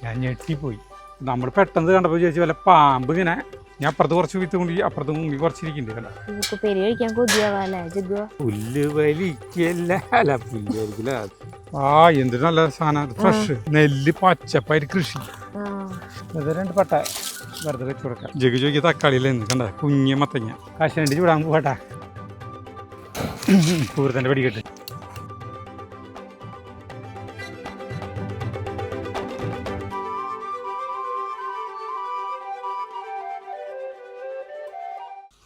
ഞാൻ ഞെട്ടിപ്പോയി. നമ്മൾ പെട്ടെന്ന് കണ്ടപ്പോൾ ചോദിച്ചു വല്ല പാമ്പ് ഇങ്ങനെ. ഞാൻ അപ്പുറത്ത് കുറച്ച് വിത്ത് കൊണ്ട് അപ്പുറത്ത് മുമ്പിൽ കുറച്ചിരിക്കുന്നുണ്ട്. പുല്ല് വലിക്കല്ല, അല്ല പുല്ല് വലിക്കില്ല. എന്തൊരു നല്ല സാധനം, ഫ്രഷ് നെല്ല് പച്ചപ്പായിട്ട് കൃഷി. ഇത് 2 പട്ട വെറുതെ വെച്ച് കൊടുക്കാം. ജഗ് ചോദിക്കുക തക്കാളിയില്ല എന്ന് കണ്ട കുഞ്ഞ മത്തങ്ങ കാശ് ചൂടാൻ പോകട്ടെ. പൂരത്തിൻ്റെ പടികെട്ട്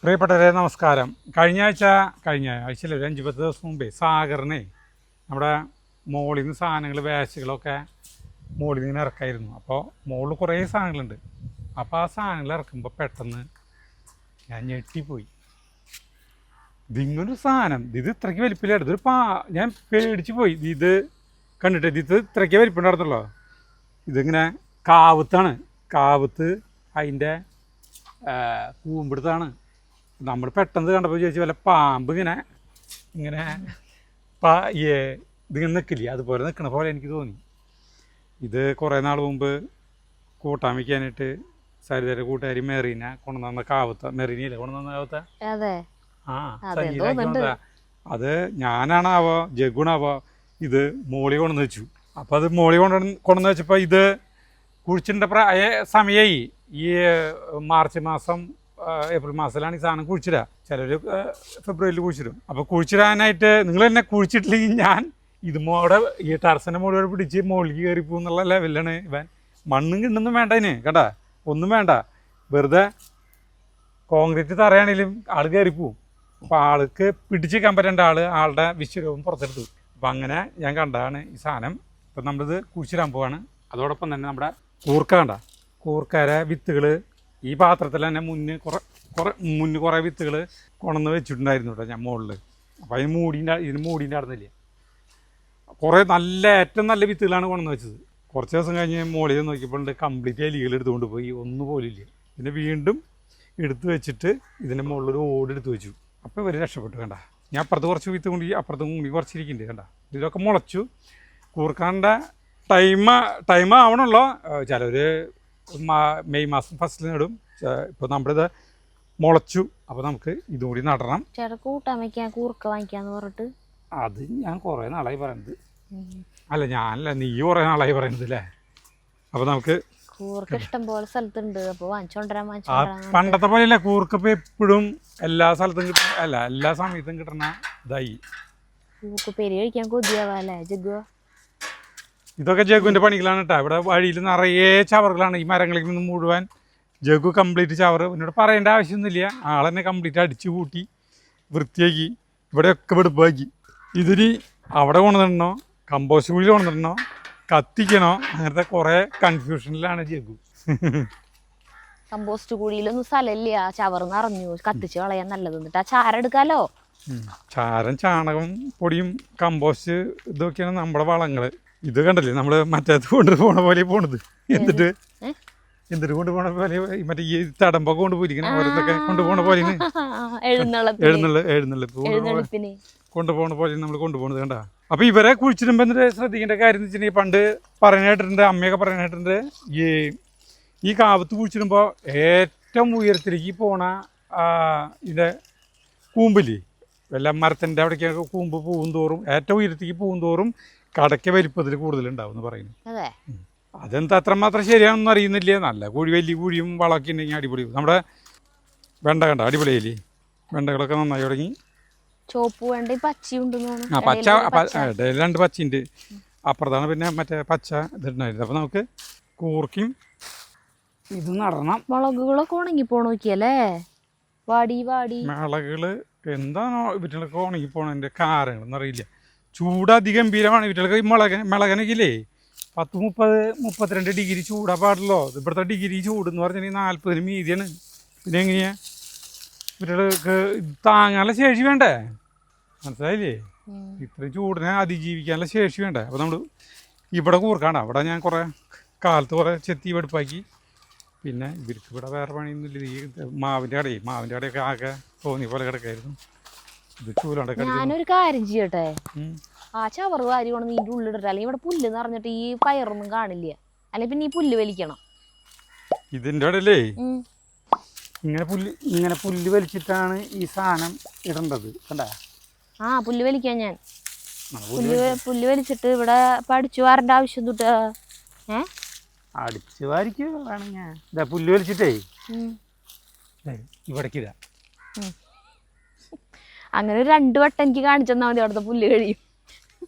പ്രിയപ്പെട്ടവരെ നമസ്കാരം. കഴിഞ്ഞ ആഴ്ചയിൽ ഒരു 5-10 ദിവസം മുമ്പേ സാഗറിനെ നമ്മുടെ മോളിൽ നിന്ന് സാധനങ്ങൾ വേസ്റ്റുകളൊക്കെ മോളിൽ നിന്ന് ഇറക്കായിരുന്നു. അപ്പോൾ മുകളിൽ കുറേ സാധനങ്ങളുണ്ട്. അപ്പോൾ ആ സാധനങ്ങൾ ഇറക്കുമ്പോൾ പെട്ടെന്ന് ഞാൻ ഞെട്ടിപ്പോയി. ഇതിങ്ങനൊരു സാധനം, ഇത് ഇത്രയ്ക്ക് വലിപ്പില്ലായിരുന്നു. ഞാൻ പേടിച്ച് പോയി. ഇത് കണ്ടിട്ട് ഇത് ഇത്രയ്ക്ക് വലിപ്പുണ്ടായിരുന്നല്ലോ. ഇതിങ്ങനെ കാവത്താണ്. കാവത്ത് അതിൻ്റെ കൂമ്പെടുത്താണ്. നമ്മൾ പെട്ടെന്ന് കണ്ടപ്പോൾ ചോദിച്ചു വല്ല പാമ്പ് ഇങ്ങനെ ഇതിങ്ങനെ നിൽക്കില്ലേ, അതുപോലെ നിൽക്കണ പോലെ എനിക്ക് തോന്നി. ഇത് കുറേ നാൾ മുമ്പ് കൂട്ടാൻ വയ്ക്കാനായിട്ട് സരിതയുടെ കൂട്ടുകാരി മെറീന കൊണ്ടുവന്ന കാവത്ത. മെറീനയില്ലേ കൊണ്ടുവന്ന കാവത്ത? അത് ഞാനാണാവോ ജഗുണാവോ ഇത് മോളി കൊണ്ടുവന്ന് വെച്ചു. അപ്പോൾ അത് മോളി കൊണ്ടുവന്ന് വെച്ചപ്പോൾ ഇത് കുഴിച്ചിൻ്റെ സമയമായി. ഈ മാർച്ച് മാസം ഏപ്രിൽ മാസത്തിലാണ് ഈ സാധനം കുഴിച്ചിടുക. ചിലർ ഫെബ്രുവരിയിൽ കുഴിച്ചിടും. അപ്പോൾ കുഴിച്ചിടാനായിട്ട് നിങ്ങൾ തന്നെ കുഴിച്ചിട്ടില്ലെങ്കിൽ ഞാൻ ഇതുമോടെ ഈ ടെറസിൻ്റെ മുകളിൽ പിടിച്ച് മുകളിലേക്ക് കയറി പോകുന്നുള്ള ലെവലിലാണ് ഇവൻ. മണ്ണും കിണ്ണൊന്നും വേണ്ട ഇതിന്, കേട്ടാ, ഒന്നും വേണ്ട. വെറുതെ കോൺക്രീറ്റ് തറയാണെങ്കിലും ആൾ കയറിപ്പോവും. അപ്പോൾ ആൾക്ക് പിടിച്ചിരിക്കാൻ പറ്റേണ്ട ആളുടെ വിശ്വരൂപം പുറത്തെടുത്തു. അപ്പം അങ്ങനെ ഞാൻ കണ്ടതാണ് ഈ സാധനം. ഇപ്പം നമ്മളിത് കുഴിച്ചിടാൻ പോവാണ്. അതോടൊപ്പം തന്നെ നമ്മുടെ കൂർക്ക കണ്ട, കൂർക്കയുടെ വിത്തുകൾ ഈ പാത്രത്തിൽ തന്നെ മുന്നേ കുറേ വിത്തുകൾ കൊണ്ടുവന്ന് വെച്ചിട്ടുണ്ടായിരുന്നു കേട്ടോ ഞാൻ മുകളിൽ. അപ്പോൾ ഇതിന് മൂടിൻ്റെ നടന്നില്ല. കുറേ ഏറ്റവും നല്ല വിത്തുകളാണ് കൊണ്ടുവന്ന് വെച്ചത്. കുറച്ച് ദിവസം കഴിഞ്ഞ് മുകളിൽ നോക്കിയപ്പോൾ കംപ്ലീറ്റ് എലികൾ എടുത്തുകൊണ്ട് പോയി, ഒന്നും പോലില്ല. പിന്നെ വീണ്ടും എടുത്തു വെച്ചിട്ട് ഇതിൻ്റെ മുകളിലൊരു ഓടെടുത്ത് വെച്ചു. അപ്പോൾ ഇവർ രക്ഷപ്പെട്ടു. കണ്ട, ഞാൻ അപ്പുറത്ത് കുറച്ച് വിത്ത് കൊണ്ട് അപ്പുറത്ത് മുമ്പിൽ കുറച്ചിരിക്കുന്നുണ്ട്. കണ്ട, ഇതൊക്കെ മുളച്ചു. കൂർക്കാൻ്റെ ടൈം ആവണമല്ലോ. ചിലർ മെയ് മാസം ഫസ്റ്റിൽ നടും. ഇപ്പോൾ നമ്മളിത് മുളച്ചു. അപ്പോൾ നമുക്ക് ഇതും കൂടി നടണം. കൂട്ടാൻ വയ്ക്കാൻ കൂർക്ക വാങ്ങിക്കാന്ന് പറഞ്ഞിട്ട് അത് ഞാൻ കുറേ നാളായി പറയുന്നത്. അല്ല ഞാനല്ല, നീ കുറേ നാളായി പറയുന്നത് അല്ലേ. അപ്പോൾ നമുക്ക് കൂർക്ക ഇഷ്ടം പോലെ സ്ഥലത്തുണ്ട്. അപ്പോൾ പണ്ടത്തെ പോലെയല്ല. കൂർക്ക ഇപ്പോൾ എപ്പോഴും എല്ലാ സ്ഥലത്തും എല്ലാ സമയത്തും കിട്ടണ ഇതായി. പെരി കഴിക്കാൻ കൊതിയാവാല്ലേ ജഗ്ഗു? ഇതൊക്കെ ജഗുവിൻ്റെ പണികളാണ് കേട്ടോ. ഇവിടെ വഴിയിൽ നിറയെ ചവറുകളാണ്. ഈ മരങ്ങളിൽ നിന്ന് മുഴുവൻ ജഗു കംപ്ലീറ്റ് ചവറ്. എന്നോട് പറയേണ്ട ആവശ്യമൊന്നുമില്ല. ആളെന്നെ കംപ്ലീറ്റ് അടിച്ചു കൂട്ടി വൃത്തിയാക്കി ഇവിടെയൊക്കെ വെടുപ്പാക്കി. ഇതിന് അവിടെ കൊണ്ടുവന്നിടണോ, കമ്പോസ്റ്റ് കുഴിയിൽ കൊണ്ടുവന്നിടണോ, കത്തിക്കണോ, അങ്ങനത്തെ കുറേ കൺഫ്യൂഷനിലാണ് ജഗു. കമ്പോസ്റ്റ് കുഴിയിലൊന്നും സ്ഥലമില്ല, ചവറ് നിറഞ്ഞു, കത്തിച്ച് കളയാൻ നല്ലത്. എന്നിട്ട് ആ ചാരം എടുക്കാലോ. ചാരം, ചാണകം പൊടിയും കമ്പോസ്റ്റ് ഇതൊക്കെയാണ് നമ്മുടെ വളങ്ങൾ. ഇത് കണ്ടല്ലേ നമ്മൾ മറ്റേത് കൊണ്ടുപോണ പോലെ പോണത്. എന്നിട്ട് കൊണ്ടുപോണ പോലെ മറ്റേ ഈ തടമ്പൊക്കെ കൊണ്ടുപോയിരിക്കണം. ഓരോന്നൊക്കെ കൊണ്ടുപോണ പോലെ കൊണ്ടുപോണ പോലെ നമ്മൾ കൊണ്ടുപോകുന്നത് കണ്ട. അപ്പോൾ ഇവരെ കുഴിച്ചിടുമ്പോൾ എന്നിട്ട് ശ്രദ്ധിക്കേണ്ട കാര്യം എന്ന് വെച്ചിട്ടുണ്ടെങ്കിൽ, പണ്ട് പറയാനായിട്ടുണ്ട്, അമ്മയൊക്കെ പറയാനായിട്ടുണ്ട്, ഈ കാവത്ത് കുഴിച്ചിടുമ്പോൾ ഏറ്റവും ഉയരത്തിലേക്ക് പോണ ഇതിൻ്റെ കൂമ്പില്ലേ, വല്ല മരത്തിൻ്റെ അവിടേക്കൊക്കെ കൂമ്പ് പൂവും തോറും ഏറ്റവും ഉയരത്തേക്ക് പൂവും തോറും കടയ്ക്ക് വലിപ്പത്തിൽ കൂടുതലുണ്ടാവും എന്ന് പറയുന്നു. അതെന്താ അത്രമാത്രം ശരിയാണെന്നൊന്നും അറിയുന്നില്ല. നല്ല വലിയ കുഴിയും വളമൊക്കെ ഉണ്ടെങ്കിൽ അടിപൊളി. നമ്മുടെ വെണ്ട കണ്ട അടിപൊളിയല്ലേ, വെണ്ടകളൊക്കെ നന്നായി തുടങ്ങി. ചോപ്പ് വേണ്ട, പച്ചയുണ്ട്. പച്ച ഇടയിൽ 2 പച്ചയുണ്ട്. അപ്പുറത്താണ് പിന്നെ മറ്റേ പച്ച ഇതുണ്ടായിരുന്നു. അപ്പോൾ നമുക്ക് കൂർക്കും ഇത് നടണം. മുളകുകളൊക്കെ ഉണങ്ങി പോണോക്കിയല്ലേ, മുളകുകൾ എന്താണോ ഇവറ്റകളൊക്കെ ഉണങ്ങി പോണതിൻ്റെ കാരണങ്ങളൊന്നും അറിയില്ല. ചൂട് അതിഗംഭീരമാണ് ഇവറ്റകൾക്ക്. മിളകനക്കില്ലേ 10-32 ഡിഗ്രി ചൂടാ പാടുള്ളൂ. ഇവിടുത്തെ ഡിഗ്രി ചൂട് എന്ന് പറഞ്ഞിട്ടുണ്ടെങ്കിൽ 40 മീതിയാണ്. പിന്നെ എങ്ങനെയാ ഇവറ്റകൾക്ക് താങ്ങാനുള്ള ശേഷി വേണ്ടേ? മനസ്സിലായില്ലേ? ഇത്രയും ചൂടിനെ അതിജീവിക്കാനുള്ള ശേഷി വേണ്ടേ? അപ്പോൾ നമ്മൾ ഇവിടെ കൂർക്കാണ്ട. അവിടെ ഞാൻ കുറേ കാലത്ത് കുറേ ചെത്തി വെടുപ്പാക്കി. പിന്നെ ഇവർക്ക് ഇവിടെ വേറെ പണിയൊന്നുമില്ല. ഈ മാവിൻ്റെ കടയൊക്കെ ആകെ തോന്നിയ പോലെ കിടക്കായിരുന്നു. ഞാനൊരു കാര്യം ചെയ്യട്ടെ, ആ ചവറ് വാരി കൊണ്ട് നീന്റെ ഉള്ളിലിടട്ടെ, അല്ലെങ്കിൽ ഇവിടെ പുല്ല് നിറഞ്ഞിട്ട് ഈ പയറൊന്നും കാണില്ല. അല്ലെ പിന്നെ ഈ പുല്ല് വലിക്കണം. ഇതിൻ്റെ ഇടയിലേ ഉം. ഇങ്ങനെ പുല്ല് വലിച്ചിട്ടാണ് ഈ സാധനം ഇടേണ്ടത് കണ്ടാ. ആ പുല്ല് വലിക്കാൻ ഞാൻ പുല്ല് വലിച്ചിട്ട് ഇവിടെ പഠിച്ചു വാരേണ്ട ആവശ്യം തൊട്ട് അടിച്ചു വാരിക്കാണ് ഞാൻ ഇതാ പുല്ല് വലിച്ചിട്ടേ ഇവിടേക്കിതാ. അങ്ങനെ ഒരു 2 വട്ടം എനിക്ക് കാണിച്ചു തന്നാൽ മതി, അവിടുത്തെ പുല്ല് കഴിയും.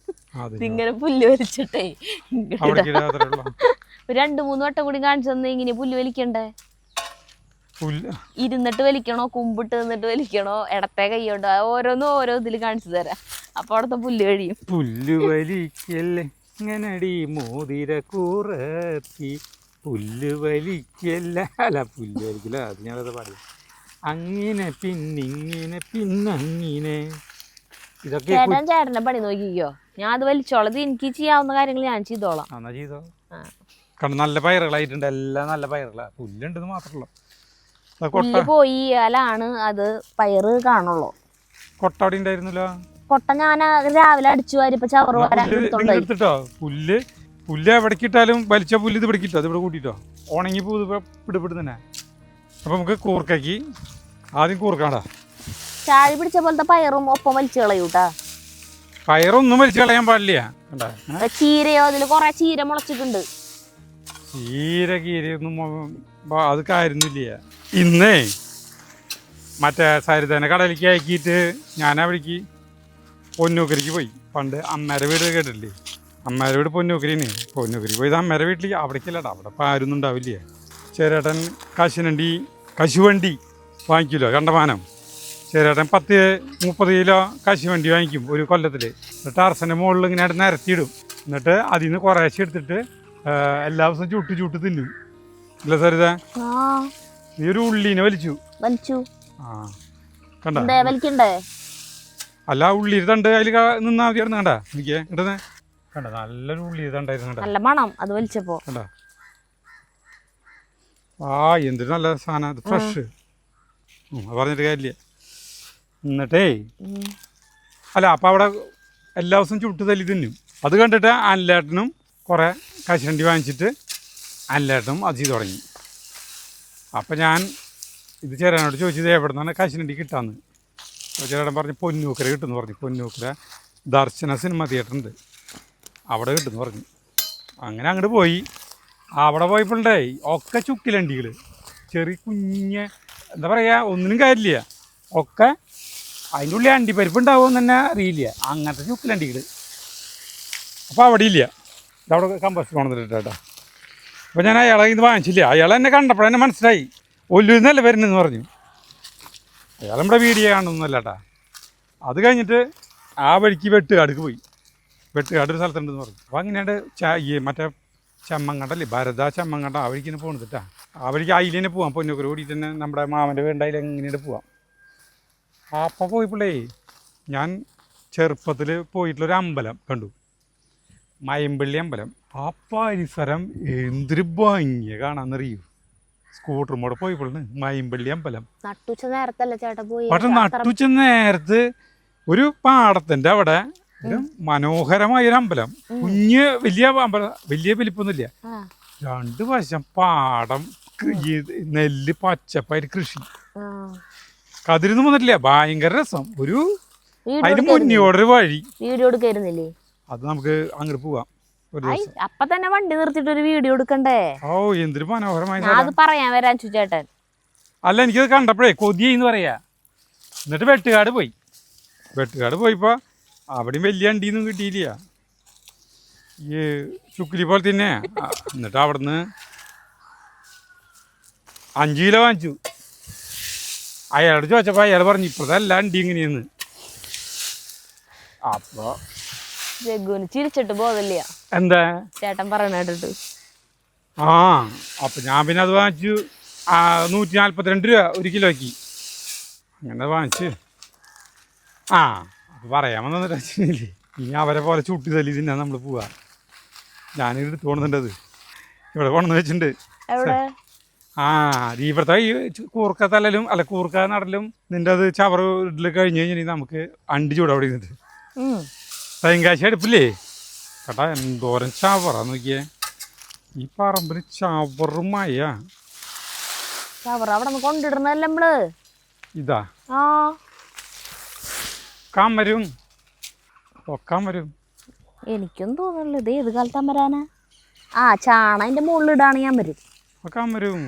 ഇങ്ങനെ പുല്ല് വലിച്ചിട്ടേ ഒരു 2-3 വട്ടം കൂടി കാണിച്ചു തന്നെ. ഇങ്ങനെ പുല്ല് വലിക്കണ്ടേ? ഇരുന്നിട്ട് വലിക്കണോ, കുമ്പിട്ട് നിന്നിട്ട് വലിക്കണോ, ഇടത്തെ കൈയോണ്ട്, ഓരോന്നും ഓരോ ഇതിൽ കാണിച്ചു തരാം. അപ്പൊ അവിടുത്തെ പുല്ല് കഴിയും. പുല്ല് വലിക്കല്ലേ ഇങ്ങനടി മോതിര കൂറത്തി പുല്ല് വലിക്കല്ല. അല്ല പുല്ല് വലിക്കില്ല, അത് ഞാനത് പാടി. അങ്ങനെ പിന്നിങ്ങനെ പിന്നങ്ങനെ ഇതൊക്കെ ചേട്ടന്റെ പണി നോക്കിക്കോ, ഞാൻ അത് വലിച്ചോളത്. എനിക്ക് ചെയ്യാവുന്ന കാര്യങ്ങൾ ഞാൻ ചെയ്തോളാം. എന്നാ ചെയ്തോ. കാരണം നല്ല പയറുകളായിട്ടുണ്ട്, എല്ലാം നല്ല പയറുകളാ. പുല്ലുണ്ടെന്ന് മാത്രമല്ല, പുല്ല് പോയാലാണ് അത് പയറ് കാണുള്ളൂ. കൊട്ട അവിടെ ഉണ്ടായിരുന്നല്ലോ. കൊട്ട ഞാൻ രാവിലെ അടിച്ചു വാരിപ്പോ ചവറ് എടുത്തിട്ടോ. പുല്ല് എവിടേക്കിട്ടാലും വലിച്ച പുല്ല് ഇത് പിടിക്കിട്ടോ, അത് ഇവിടെ കൂട്ടിട്ടോ. ഉണങ്ങി പൂ പിടിപിടും തന്നെ. അപ്പൊ നമുക്ക് കൂർക്കയ്ക്ക് ആദ്യം കൂർക്കാണ്ടാ. ചാഴി പിടിച്ച പോലത്തെ പയറും ഒപ്പം വലിച്ചു കളയൂട്ടാ. പയറൊന്നും വലിച്ചു കളയാൻ പാടില്ല. ചീരയോ, അതില് കൊറേ ചീര മുളച്ചിട്ടുണ്ട്. കീരയൊന്നും അത് കാര്യമൊന്നുമില്ല. ഇന്നേ മറ്റേ സരിതേനെ കടലിലേക്ക് ആക്കിയിട്ട് ഞാൻ അവിടേക്ക് പൊന്നൂക്കരിക്ക് പോയി. പണ്ട് അമ്മേരെ വീട് കേട്ടില്ലേ? അമ്മേരെ വീട് പൊന്നൂക്കരിന്. പൊന്നൂക്കരി പോയത് അമ്മേരെ വീട്ടിൽ. അവിടേക്കല്ലടാ, അവിടെ ഇപ്പം ആരൊന്നും ഉണ്ടാവില്ലേ. ചേരേട്ടൻ കശുവണ്ടി വാങ്ങിക്കുമല്ലോ, കണ്ടമാനം. ചേരേട്ടൻ 10-30 കിലോ കശുവണ്ടി വാങ്ങിക്കും ഒരു കൊല്ലത്തിൽ. എന്നിട്ട് അറസൻ്റെ മുകളിൽ ഇങ്ങനെ നിരത്തിയിടും. എന്നിട്ട് അതിൽ നിന്ന് കുറേശ്ശെ എടുത്തിട്ട് എല്ലാ ദിവസവും ചുട്ട് തിന്നും. ഇല്ല സരിത, നീ ഒരു ഉള്ളീനെ വലിച്ചു. ആ കണ്ട, അല്ല ഉള്ളി തണ്ട് അതിൽ നിന്നാ മതിയായിരുന്നു. കണ്ട എനിക്ക് ഇടുന്നേ കണ്ട, നല്ലൊരു ഉള്ളി തണ്ടായിരുന്നു. നല്ല മണം അത് വലിച്ചപ്പോ. കണ്ട, എന്തൊരു നല്ല സാധനം അത്, ഫ്രഷ്. പറഞ്ഞിട്ട് കാര്യമില്ല. എന്നിട്ടേ അല്ല അപ്പം അവിടെ എല്ലാ ദിവസവും ചുട്ട് തല്ലി തിന്നും. അത് കണ്ടിട്ട് അനിലേട്ടനും കുറേ കശുവണ്ടി വാങ്ങിച്ചിട്ട് അനിലേട്ടനും അത് ചെയ്ത് തുടങ്ങി. അപ്പം ഞാൻ ഇത് ചേരാനോട് ചോദിച്ചത് എവിടെ നിന്നാണ് കശുവണ്ടി കിട്ടാമെന്ന്. അപ്പോൾ ചേട്ടൻ പറഞ്ഞു പൊന്നൂക്കര കിട്ടുമെന്ന് പറഞ്ഞു. പൊന്നൂക്കര ദർശന സിനിമ തിയേറ്റർ ഉണ്ട്, അവിടെ കിട്ടുമെന്ന് പറഞ്ഞു. അങ്ങനെ അങ്ങോട്ട് പോയി. അവിടെ പോയപ്പോഴേ ഒക്കെ ചുക്കിലണ്ടികൾ, ചെറിയ കുഞ്ഞ്, എന്താ പറയുക, ഒന്നിനും കാര്യമില്ല. ഒക്കെ അതിൻ്റെ ഉള്ളിൽ അണ്ടിപ്പരിപ്പ് ഉണ്ടാവുമെന്ന് തന്നെ അറിയില്ല, അങ്ങനത്തെ ചുക്കിലണ്ടികൾ. അപ്പോൾ അവിടെ ഇല്ല. ഇതവിടെ കമ്പോസ്റ്റ് കൊണ്ടുവന്നിട്ടാ. അപ്പോൾ ഞാൻ അയാളെ ഇത് വാങ്ങിച്ചില്ല. അയാൾ എന്നെ കണ്ടപ്പോഴെന്നെ മനസ്സിലായി ഒല്ലൂന്നല്ല വരുന്നതെന്ന് പറഞ്ഞു. അയാൾ നമ്മുടെ വീഡിയോ കാണുന്നല്ല കേട്ടാ. അത് കഴിഞ്ഞിട്ട് ആ വഴിക്ക് വെട്ടുകാടുക്ക് പോയി. വെട്ടുകാട് ഒരു സ്ഥലത്തുണ്ടെന്ന് പറഞ്ഞു. അപ്പോൾ അങ്ങനെയാണ്ട് മറ്റേ ചെമ്മങ്കണ്ടല്ലേ, ഭരത ചെമ്മങ്കണ്ട, ആ വഴിക്ക് തന്നെ പോകുന്നിട്ടാ. ആ വഴിക്ക് അതിൽ തന്നെ പോവാം. പൊന്നൂക്കര ഓടിയിട്ട് തന്നെ നമ്മുടെ മാമൻ്റെ വീണ്ടായിൽ എങ്ങനെയായിട്ട് പോവാം. അപ്പം പോയപ്പോഴേ ഞാൻ ചെറുപ്പത്തിൽ പോയിട്ടുള്ളൊരു അമ്പലം കണ്ടു, മയമ്പള്ളി അമ്പലം. ആ പരിസരം എന്തൊരു ഭംഗിയെ കാണാന്നറിയൂ. സ്കൂട്ടറും കൂടെ പോയപ്പോഴാണ് മയമ്പള്ളി അമ്പലം. പക്ഷെ നട്ടുച്ച നേരത്ത് ഒരു പാടത്തിൻ്റെ അവിടെ ഒരു മനോഹരമായൊരു അമ്പലം. വലിയ അമ്പലം, വലിയ വലിപ്പൊന്നുമില്ല. 2 വശം പാടം, നെല്ല് പച്ചപ്പായിട്ട് കൃഷി. കതിരൊന്നും വന്നിട്ടില്ല. ഭയങ്കര രസം. ഒരു അതിന് മുന്നോടൊരു വഴി. വീഡിയോ എടുക്കായിരുന്നില്ലേ? അത് നമുക്ക് അങ്ങോട്ട് പോവാം ഒരു ദിവസം. അപ്പൊ തന്നെ വണ്ടി നിർത്തിയിട്ട് ഒരു വീഡിയോ എടുക്കണ്ടേ? ഓ എന്തൊരു മനോഹരമായി. അത് പറയാൻ വരാൻ ചേട്ടൻ. അല്ല, എനിക്കത് കണ്ടപ്പോഴേ കൊതിയെന്ന് പറയാ. എന്നിട്ട് വെട്ടുകാട് പോയി. വെട്ടുകാട് പോയപ്പോ അവിടെയും വലിയ അണ്ടിയൊന്നും കിട്ടിയില്ല, ഈ ചുക്കിലി പോലെ തന്നെ. എന്നിട്ട് അവിടുന്ന് 5 കിലോ വാങ്ങിച്ചു. അയാളോട് ചോദിച്ചപ്പോൾ അയാൾ പറഞ്ഞു ഇപ്പോഴത്തെ എല്ലാം അണ്ടി ഇങ്ങനെയെന്ന്. അപ്പൊ ജഗ്ഗുന് ചിരിച്ചിട്ട് ബോധമില്ല, എന്താ ചേട്ടൻ പറയണ കേട്ടിട്ട്. അപ്പൊ ഞാൻ പിന്നെ അത് വാങ്ങിച്ചു. 142 രൂപ 1 കിലോയ്ക്ക്. അങ്ങനെ വാങ്ങിച്ച് അപ്പൊ പറയാൻ വന്നിട്ട് ഇനി അവരെ പോലെ ചുട്ടി തല്ലി തിന്നാ നമ്മൾ പോവാ. ഞാനിത് എടുത്ത് കൊണ്ടുവന്നിട്ടത് ഇവിടെ കൊണ്ടുവന്ന് വെച്ചിട്ടുണ്ട്. ഇവിടുത്തെ ഈ കൂർക്ക തല്ലലും അല്ല കൂർക്ക നടലും നിന്റെ അത് ചവറ് ഇടൽ കഴിഞ്ഞ് കഴിഞ്ഞാൽ നമുക്ക് അണ്ടി ചൂട് അവിടെ ഇരുന്നിട്ട് തെങ്കാശി അടുപ്പില്ലേ കേട്ടാ, എന്തോരം ചവറ നോക്കിയേ. ഈ പറമ്പിൽ ചവറുമായ ചവറ് അവിടെ നിന്ന് കൊണ്ടിടണല്ലേ നമ്മള്. ഇതാ ആ കമരും ഒക്കാൻ വരും. എനിക്കൊന്നും തോന്നുന്നില്ല ഇത് ഏത് കാലത്താൻ വരാനാ. ആ ചാണ അതിന്റെ മുകളിലിടാണ് ഞാൻ വരും. ഒക്കാൻ വരും.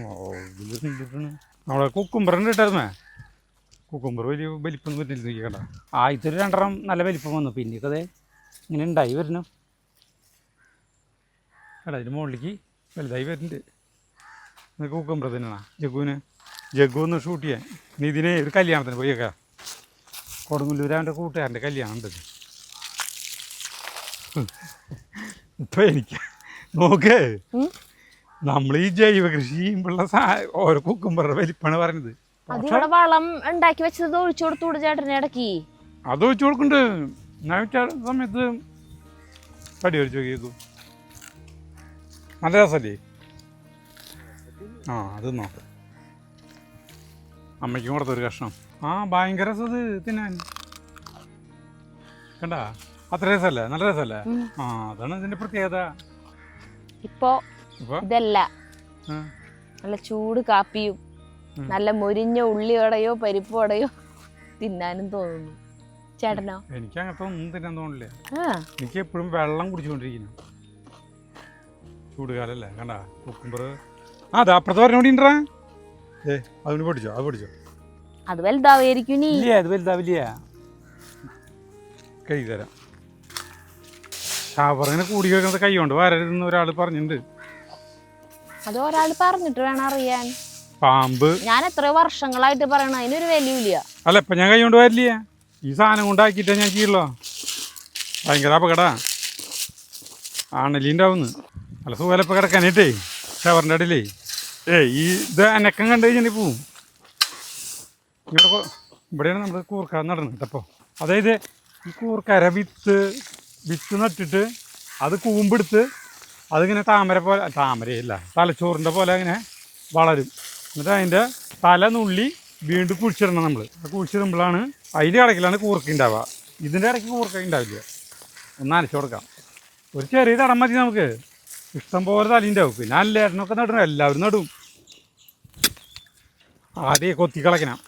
നമ്മളെ കുക്കുംബറിൻ്റെ ഇട്ടായിരുന്നേ. കുക്കുംബർ വലിയ വലിപ്പം പറ്റില്ല കേട്ടോ. ആദ്യത്തെ 2 നല്ല വലിപ്പം വന്നു. പിന്നീട് അതേ ഇങ്ങനെ ഉണ്ടായി വരുന്നു കേട്ടോ. ഇതിന് മുകളിലേക്ക് വലുതായി വരുന്നുണ്ട്. നിനക്ക് കുക്കുംബർ തന്നെയാണ് ജഗ്ഗു ഒന്ന് ഷൂട്ട് ചെയ്യാൻ. നീ ഇതിനെ ഒരു കല്യാണത്തിന് പോയേക്കാം. കൊടുങ്ങല്ലൂർ അവൻ്റെ കൂട്ടുകാരൻ്റെ കല്യാണം ഉണ്ട്. ഇപ്പം എനിക്ക് നോക്ക്, നമ്മൾ ഈ ജൈവ കൃഷി ചെയ്യുമ്പോഴുള്ള ഓരോ കുക്കുംബറുടെ വലിപ്പാണ് പറഞ്ഞത്. അതിവിടെ വളം ഉണ്ടാക്കി വെച്ചത് ഒഴിച്ചു കൊടുത്തൂടെ ചേട്ടന് ഇടയ്ക്ക്? അത് ഒഴിച്ചു കൊടുക്കുന്നുണ്ട്. ഞാൻ സമയത്ത് പടി ഒഴിച്ചു നോക്കിയതു നല്ല രസമല്ലേ? ആ അത് നോക്ക്. അമ്മയ്ക്കും കൊടുത്തൊരു കഷ്ണം. ആ ഭയങ്കര രസം തിന്നാൻ. കണ്ട അത്ര രസമല്ലേ? നല്ല രസമല്ലേ? ആ അതാണ് ഇതിന്റെ പ്രത്യേകത. ഇപ്പൊ ഇതല്ല, നല്ല ചൂട് കാപ്പിയും നല്ല മൊരിഞ്ഞ ഉള്ളിയോടെയോ പരിപ്പോടെയോ തിന്നാനും തോന്നുന്നു. ചേട്ടനോ? എനിക്ക് അങ്ങനത്തെ ഒന്നും തിന്നാൻ തോന്നില്ല. എനിക്ക് എപ്പോഴും വെള്ളം കുടിച്ചുകൊണ്ടിരിക്കുന്നു. ചൂടുകാലല്ലേ? കണ്ട കുക്കുംബർ. ആ അത് അപ്പുറത്ത് പറഞ്ഞോണ്ടിണ്ടാ. അതുകൊണ്ട് പഠിച്ചോ, അത് പഠിച്ചോ. അത് വലുതാവായിരിക്കും. അത് വലുതാവില്ല. കഴുകി തരാം. ഷവറിങ്ങനെ കൂടി കേൾക്കുന്നത് കൈ കൊണ്ട് വരരുതെന്ന് ഒരാൾ പറഞ്ഞിട്ടുണ്ട്. അത് ഒരാൾ പറഞ്ഞിട്ട് വേണം അറിയാൻ. പാമ്പ് ഞാൻ എത്രയോ വർഷങ്ങളായിട്ട് പറയണ, അതിനൊരു വിലയില്ല. അല്ല ഇപ്പം ഞാൻ കൈ കൊണ്ട് വരില്ല. ഈ സാധനം കൊണ്ടാക്കിയിട്ടേ ഞാൻ ചെയ്യുള്ളൂ. ഭയങ്കര അപകടാ. ആണലിണ്ടാവുന്നു. നല്ല സുഖലപ്പം കിടക്കാനായിട്ടേ ഷവറിൻ്റെ ഇടയിലേ. ഈ ഇത് അനക്കം കണ്ടു കഴിഞ്ഞാൽ പോവും. ഇവിടെയാണ് നമ്മൾ കൂർക്ക നടന്നത് കേട്ടപ്പോൾ. അതായത് ഈ കൂർക്കര വിത്ത് നട്ടിട്ട് അത് കൂമ്പെടുത്ത് അതിങ്ങനെ താമരയല്ല തലച്ചോറിൻ്റെ പോലെ അങ്ങനെ വളരും. എന്നിട്ട് അതിൻ്റെ തല നുള്ളി വീണ്ടും കുഴിച്ചിടണം നമ്മൾ. കുഴിച്ചിടുമ്പോഴാണ് അതിൻ്റെ ഇടയ്ക്കിലാണ് കൂർക്ക ഉണ്ടാവുക. ഇതിൻ്റെ ഇടയ്ക്ക് കൂർക്ക ഉണ്ടാവില്ല. ഒന്ന് നനച്ചു കൊടുക്കാം. ഒരു ചെറിയ തടം മതി നമുക്ക്. ഇഷ്ടം പോലെ തലയുണ്ടാവും. പിന്നെ അല്ലേട്ടനൊക്കെ നടണം, എല്ലാവരും നടും. ആദ്യം കൊത്തി കളക്കണം.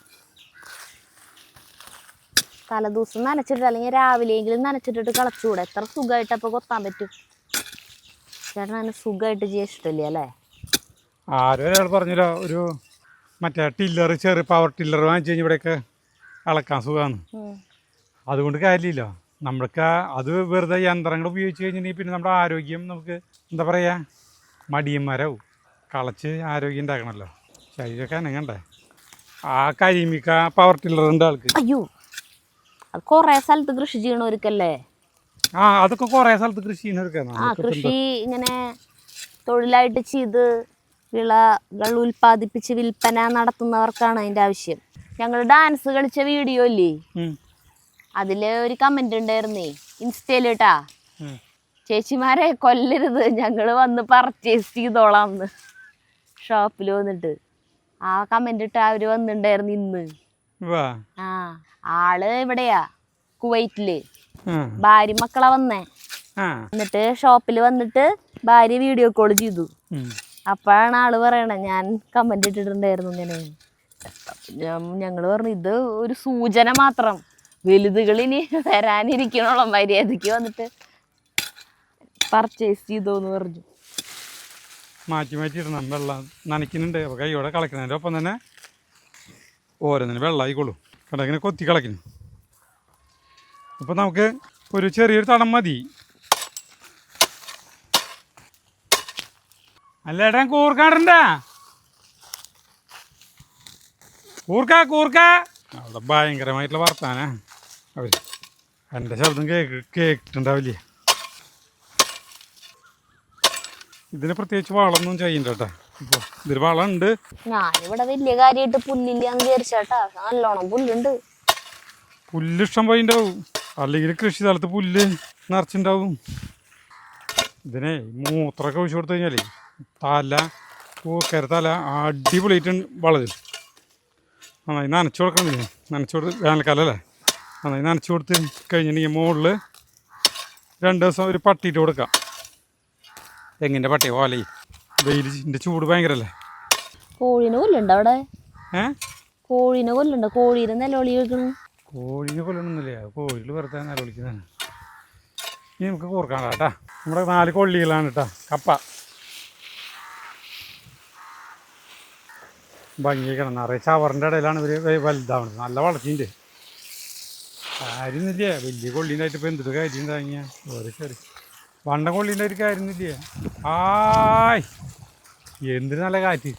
തലേദിവസം നനച്ചിട്ട് അല്ലെങ്കിൽ രാവിലെയെങ്കിലും നനച്ചിട്ടിട്ട് കളച്ചുകൂടെ? എത്ര സുഖമായിട്ട് അപ്പോൾ കൊത്താൻ പറ്റും. ചേട്ടൻ അങ്ങനെ സുഖമായിട്ട് ചെയ്യാൻ ഇഷ്ടമില്ല അല്ലേ? ആരോ ഒരാൾ പറഞ്ഞല്ലോ, ഒരു മറ്റേ ടില്ലർ, ചെറിയ പവർ ടില്ലർ വാങ്ങിച്ചു കഴിഞ്ഞാൽ ഇവിടെയൊക്കെ അളക്കാൻ സുഖമാണ്. അതുകൊണ്ട് കാര്യമില്ല. നമ്മൾക്ക് അത് വെറുതെ യന്ത്രങ്ങൾ ഉപയോഗിച്ച് കഴിഞ്ഞിട്ടുണ്ടെങ്കിൽ പിന്നെ നമ്മുടെ ആരോഗ്യം നമുക്ക് എന്താ പറയുക, മടിയന്മാരാവും. കളച്ച് ആരോഗ്യം ഉണ്ടാക്കണമല്ലോ. ശരീരമൊക്കെ അനങ്ങണ്ടേ. ആ കരിമിക്ക പവർ ടില്ലർ ഉണ്ട് ആൾക്ക്. അയ്യോ, അത് കുറേ സ്ഥലത്ത് കൃഷി ചെയ്യണവർക്കല്ലേ? ആ അതൊക്കെ കുറേ സ്ഥലത്ത് കൃഷി ചെയ്യുന്നവർക്കാണ്. കൃഷി ഇങ്ങനെ തൊഴിലായിട്ട് ചെയ്ത് വിളകൾ ഉൽപ്പാദിപ്പിച്ച് വിൽപ്പന നടത്തുന്നവർക്കാണ് അതിൻ്റെ ആവശ്യം. ഞങ്ങൾ ഡാൻസ് കളിച്ച വീഡിയോ ഇല്ലേ, അതില് ഒരു കമന്റ് ഉണ്ടായിരുന്നേ ഇൻസ്റ്റയിലിട്ടാ, ചേച്ചിമാരെ കൊല്ലരുത്, ഞങ്ങൾ വന്ന് പർച്ചേസ് ചെയ്തോളാം എന്ന് ഷോപ്പിൽ വന്നിട്ട്. ആ കമന്റ് ഇട്ട് അവര് വന്നിട്ടുണ്ടായിരുന്നു ഇന്ന്. ആ ആള് ഇവിടെയാ കുവൈറ്റില്. ഭാര്യ മക്കളെ വന്നേ. എന്നിട്ട് ഷോപ്പിൽ വന്നിട്ട് ഭാര്യ വീഡിയോ കോൾ ചെയ്തു. അപ്പോഴാണ് ആള് പറയണേ, ഞാൻ കമന്റ് ഇട്ടിട്ടുണ്ടായിരുന്നു ഇങ്ങനെ. ഞങ്ങള് പറഞ്ഞു ഇത് ഒരു സൂചന മാത്രം, വലുതുകളിനി വരാനിരിക്കണോളം മര്യാദയ്ക്ക് വന്നിട്ട് പർച്ചേസ് ചെയ്തോന്ന് പറഞ്ഞു. മാറ്റി ഇടണം. വെള്ളം നനയ്ക്കുന്നുണ്ട്. അപ്പോൾ കൈയോടെ കളയ്ക്കുന്നതിൻ്റെ ഒപ്പം തന്നെ ഓരോന്നിനും വെള്ളം ആയിക്കോളും. കണ്ട ഇങ്ങനെ കൊത്തി കളയ്ക്കുന്നു. അപ്പോൾ നമുക്ക് ഒരു ചെറിയൊരു തടം മതി. അല്ലേടാ കൂർക്കാടണ്ട കൂർക്ക അവിടെ ഭയങ്കരമായിട്ടുള്ള വർത്താനാ അവർ. എൻ്റെ ശബ്ദം കേട്ടിട്ടുണ്ടാവില്ലേ. ഇതിന് പ്രത്യേകിച്ച് വളമൊന്നും ചെയ്യണ്ട കേട്ടോ. ഇപ്പോൾ ഇതിൽ വളമുണ്ട്. ഞാനിവിടെ വലിയ കാര്യമായിട്ട് പുല്ലില്ലാന്ന് വിചാരിച്ചാട്ടാ. നല്ലോണം പുല്ലുണ്ട്. പുല്ല് ഇഷ്ടം പോയി ഉണ്ടാവും. അല്ലെങ്കിൽ കൃഷി സ്ഥലത്ത് പുല്ല് നിറച്ചിട്ടുണ്ടാവും. ഇതിനെ മൂത്രമൊക്കെ ഒഴിച്ചു കൊടുത്തു കഴിഞ്ഞാലേ കൂർക്കര തല അടിപൊളിയായിട്ട് വളരും. നന്നായി നനച്ചു കൊടുക്കണം. നനച്ചു കൊടുത്ത് വേനൽക്കാലം അല്ലേ, നന്നായി നനച്ചു കൊടുത്ത് കഴിഞ്ഞിട്ടുണ്ടെങ്കിൽ മുകളിൽ 2 ദിവസം ഒരു പട്ടിയിട്ട് കൊടുക്കാം. തെങ്ങിൻ്റെ പട്ടി ഓലയും വെയിലിൻ്റെ ചൂട് ഭയങ്കരല്ലേ. കോഴീനെ കൊല്ലുണ്ട് അവിടെ. കോഴീനെ കൊല്ലുണ്ട്. കോഴീനെ നിലവിളി കേൾക്കണു. കോഴീനെ കൊല്ലണമെന്നില്ല, കോഴികൾ വെറുതെ നിലവിളിക്കുന്നതാണ്. ഇനി നമുക്ക് കൂർക്കാൻ കേട്ടാ. നമ്മുടെ 4 കൊള്ളികളാണ് കേട്ടോ കപ്പ. ഭംഗിയൊക്കെ നിറയെ ചവറിൻ്റെ ഇടയിലാണ് ഇവർ വലുതാവുന്നത്. നല്ല വളർച്ചയുണ്ട്. കാര്യമൊന്നുമില്ല, വലിയ കൊള്ളീനായിട്ട് ഇപ്പോൾ എന്തൊരു കാര്യം ഉണ്ടാങ്ങിയ ഓരോ ചെറിയ വണ്ണം കൊള്ളീനായിട്ട് കാര്യമൊന്നുമില്ല. ആയ് എന്തൊരു നല്ല കാറ്റ്.